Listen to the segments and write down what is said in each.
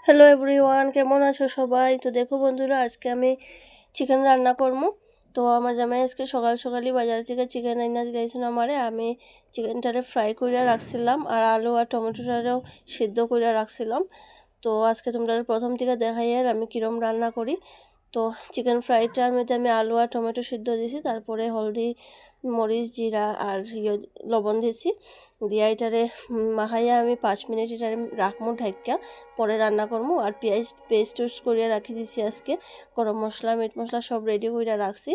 Hello everyone, কেমন আছো সবাই? তো দেখো বন্ধুরা, আজকে আমি চিকেন রান্না করবো। তো আমার জামাই আজকে সকাল সকালই বাজার থেকে চিকেন আইনা দিয়েছিল আমারে। আমি চিকেনটারে ফ্রাই করে রাখছিলাম আর আলু আর টমেটোটারেও সিদ্ধ করে রাখছিলাম। তো আজকে তোমরা প্রথম থেকে দেখাই আর আমি কীরকম রান্না করি। তো চিকেন ফ্রাইটার মধ্যে আমি আলু আর টমেটো সিদ্ধ দিয়েছি, তারপরে হলদি, মরিচ, জিরা আর লবণ দিয়েছি। দিয়া এটারে মাখাইয়া আমি 5 মিনিট এটারে রাখবো ঢাইকা, পরে রান্না করবো। আর পেঁয়াজ পেস্ট টেস্ট করিয়া রাখি দিছি, আজকে গরম মশলা মিট মশলা সব রেডি করে রাখছি।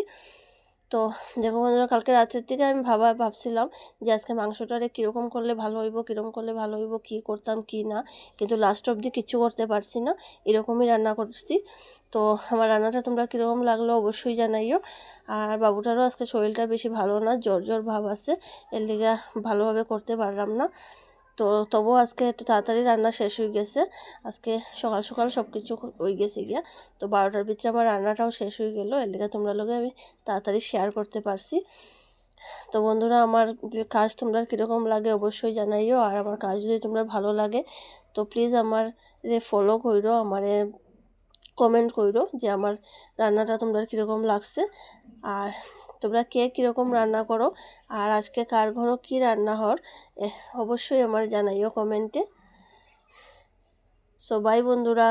তো দেখো বন্ধুরা, কালকে রাত্রের থেকে আমি ভাবছিলাম যে আজকে মাংসটারে কীরকম করলে ভালো হইব, কীরকম করলে ভালো হইব, কী করতাম কী না, কিন্তু লাস্ট অবধি কিচ্ছু করতে পারছি না, এরকমই রান্না করছি। তো আমার রান্নাটা তোমরা কীরকম লাগলো অবশ্যই জানাইও। আর বাবুটারও আজকে শরীরটা বেশি ভালো না, জ্বর জ্বর ভাব আছে, এর লিগে ভালোভাবে করতে পারলাম না। তো তবুও আজকে একটু তাড়াতাড়ি রান্না শেষ হয়ে গেছে। আজকে সকাল সকাল সব কিছু হয়ে গেছে গিয়া। তো 12টার ভিতরে আমার রান্নাটাও শেষ হয়ে গেল, এর লিগে তোমরা লগে আমি তাড়াতাড়ি শেয়ার করতে পারছি। তো বন্ধুরা, আমার কাজ তোমরা কীরকম লাগে অবশ্যই জানাইও। আর আমার কাজ যদি তোমরা ভালো লাগে তো প্লিজ আমার ফলো কইরো, আমারে কমেন্ট কইরো যে আমার রান্নাটা তোমরা কীরকম লাগছে, আর তোমরা কে কীরকম রান্না করো, আর আজকে কার ঘরও কী রান্না হর অবশ্যই আমার জানাইও কমেন্টে। সো বাই বন্ধুরা।